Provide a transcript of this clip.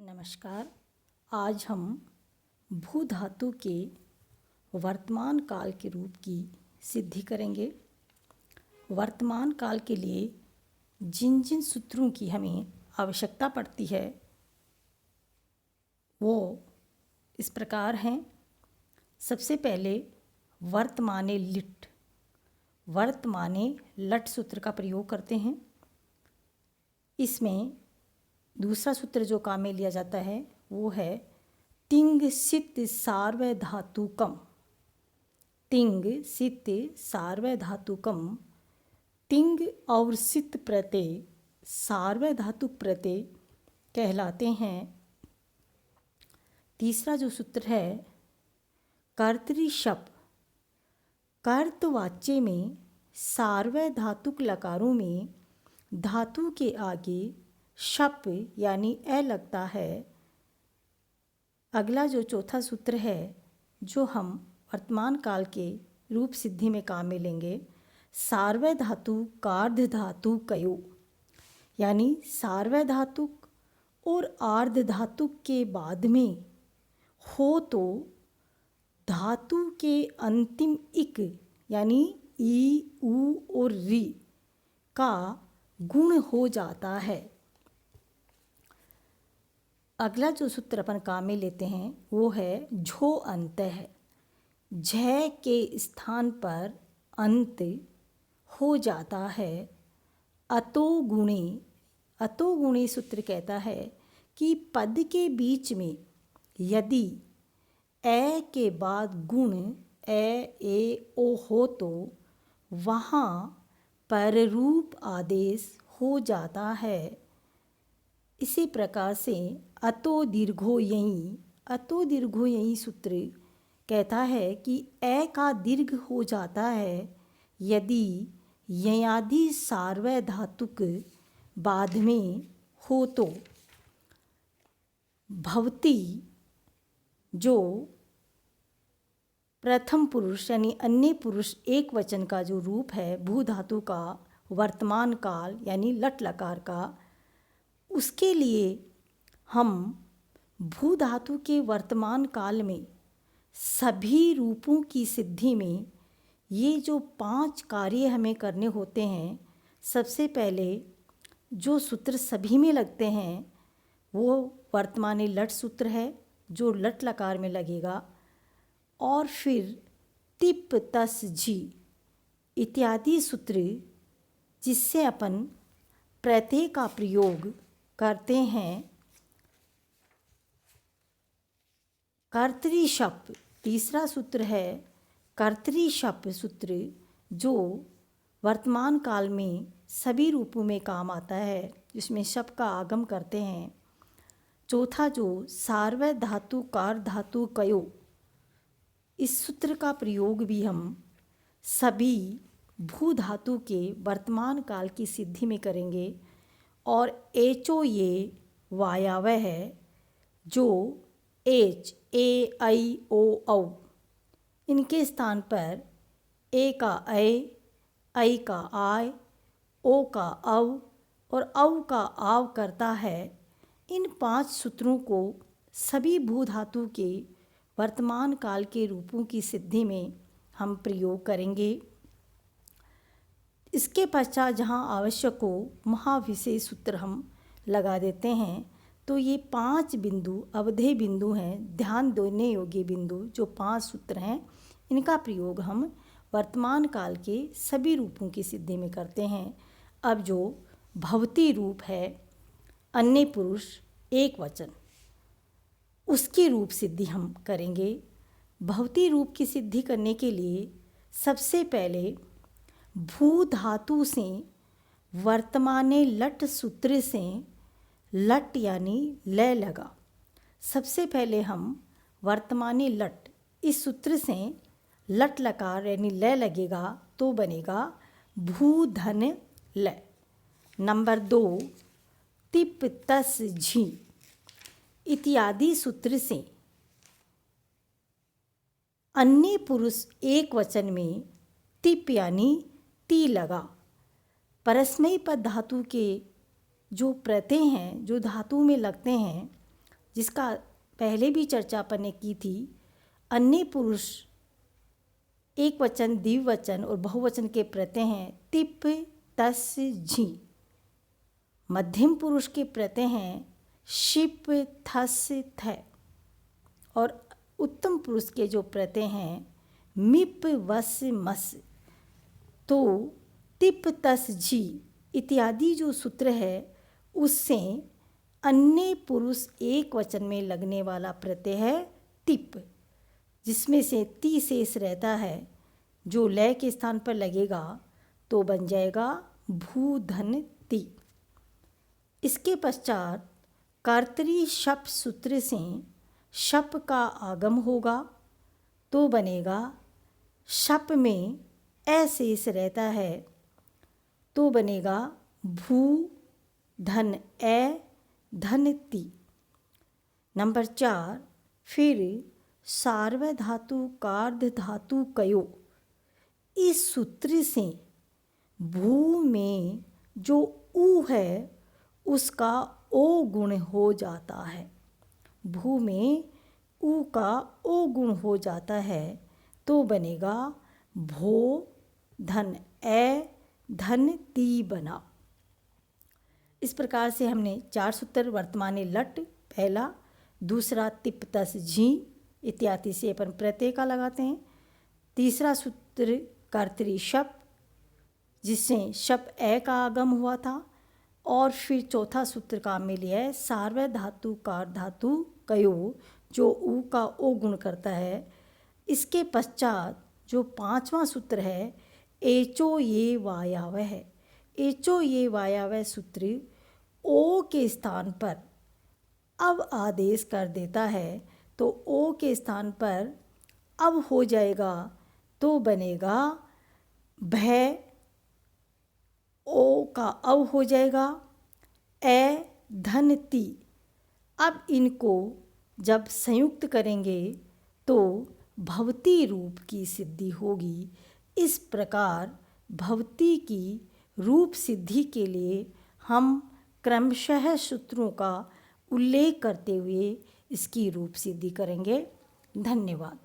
नमस्कार। आज हम भू धातु के वर्तमान काल के रूप की सिद्धि करेंगे। वर्तमान काल के लिए जिन जिन सूत्रों की हमें आवश्यकता पड़ती है वो इस प्रकार हैं। सबसे पहले वर्तमाने लिट, वर्तमाने लट सूत्र का प्रयोग करते हैं। इसमें दूसरा सूत्र जो काम में लिया जाता है वो है तिंग सित सार्वधातुकम। तिंग सित सार्वधातुकम। तिंग और सित प्रत्यय सार्वधातुक प्रत्यय कहलाते हैं। तीसरा जो सूत्र है कर्तृशप। कर्तवाच्य में सार्वधातुक लकारों में धातु के आगे शप यानी ए लगता है। अगला जो चौथा सूत्र है जो हम वर्तमान काल के रूप सिद्धि में काम में लेंगे, सार्वधातु कार्ध धातु कयो, यानी सार्वधातुक और आर्ध धातुक के बाद में हो तो धातु के अंतिम इक यानी ई उ और री का गुण हो जाता है। अगला जो सूत्र अपन काम में लेते हैं वो है झो अंत है। झ के स्थान पर अंत हो जाता है। अतो गुणे सूत्र कहता है कि पद के बीच में यदि ए के बाद गुण ए ओ हो तो वहाँ पररूप आदेश हो जाता है। इसी प्रकार से अतो दीर्घो यही सूत्र कहता है कि ए का दीर्घ हो जाता है यदि ययादि सार्वधातुक बाद में हो तो। भवती जो प्रथम पुरुष यानी अन्य पुरुष एक वचन का जो रूप है भू धातु का वर्तमान काल यानी लट लकार का, उसके लिए हम भू धातु के वर्तमान काल में सभी रूपों की सिद्धि में ये जो 5 कार्य हमें करने होते हैं। सबसे पहले जो सूत्र सभी में लगते हैं वो वर्तमानी लट सूत्र है जो लट लकार में लगेगा, और फिर तिप तस झी इत्यादि सूत्र जिससे अपन प्रत्यय का प्रयोग करते हैं। कर्तृशप तीसरा सूत्र है। कर्तृशप सूत्र जो वर्तमान काल में सभी रूपों में काम आता है, जिसमें शप का आगम करते हैं। चौथा जो सार्वधातु कार धातु कयो, इस सूत्र का प्रयोग भी हम सभी भू धातु के वर्तमान काल की सिद्धि में करेंगे। और एचो ये वायावय है जो एच ए आई ओ औ, इनके स्थान पर ए का आई का आय, ओ का अव और औ का आव करता है। इन 5 सूत्रों को सभी भू धातु के वर्तमान काल के रूपों की सिद्धि में हम प्रयोग करेंगे। इसके पश्चात जहाँ आवश्यक हो महाविशेष सूत्र हम लगा देते हैं। तो ये 5 बिंदु अवधेय बिंदु हैं, ध्यान देने योग्य बिंदु जो 5 सूत्र हैं, इनका प्रयोग हम वर्तमान काल के सभी रूपों की सिद्धि में करते हैं। अब जो भवती रूप है अन्य पुरुष एक वचन, उसकी रूप सिद्धि हम करेंगे। भवती रूप की सिद्धि करने के लिए सबसे पहले भू धातु से वर्तमाने लट सूत्र से लट यानी लय लगा। सबसे पहले हम वर्तमाने लट इस सूत्र से लट लकार यानी लय लगेगा तो बनेगा भू धन लय। नंबर 2 तिप तस झी इत्यादि सूत्र से अन्य पुरुष एक वचन में तिप यानी ती लगा। परस्मैपद धातु के जो प्रत्यय हैं जो धातु में लगते हैं जिसका पहले भी चर्चा अपन ने की थी। अन्य पुरुष एक वचन, द्विवचन और बहुवचन के प्रत्यय हैं तिप, तस, झी। मध्यम पुरुष के प्रत्यय हैं शिप, थस, थ। और उत्तम पुरुष के जो प्रत्यय हैं मिप, वस, मस। तो तिप, तस, झी इत्यादि जो सूत्र है उससे अन्य पुरुष एक वचन में लगने वाला प्रत्यय है तिप, जिसमें से ती शेष रहता है, जो लय के स्थान पर लगेगा तो बन जाएगा भू, धन, ती। इसके पश्चात कर्तरी शप सूत्र से शप का आगम होगा तो बनेगा शप में ए शेष रहता है तो बनेगा भू, धन, ए, धन, ती। नंबर 4, फिर सार्वधातु कार्ध धातु कयो। इस सूत्र से भू में जो ऊ है उसका ओ गुण हो जाता है। भू में ऊ का ओ गुण हो जाता है तो बनेगा भो, धन, ए, धन, ती बना। इस प्रकार से हमने 4 सूत्र वर्तमाने लट पहला, दूसरा तिप, तस, झी इत्यादि से अपन प्रत्यय का लगाते हैं। तीसरा सूत्र कर्तरी शप, जिससे शप ए का आगम हुआ था। और फिर चौथा सूत्र काम में लिया है सार्वधातु कार धातु कयो, जो ऊ का ओ गुण करता है। इसके पश्चात जो 5वां सूत्र है एचो ये वायावह है। एचो ये वायावह सूत्र ओ के स्थान पर अब आदेश कर देता है तो ओ के स्थान पर अब हो जाएगा तो बनेगा भय, ओ का अब हो जाएगा ए, धन, ती। अब इनको जब संयुक्त करेंगे तो भवती रूप की सिद्धि होगी। इस प्रकार भवती की रूप सिद्धि के लिए हम क्रमशः सूत्रों का उल्लेख करते हुए इसकी रूप सिद्धि करेंगे। धन्यवाद।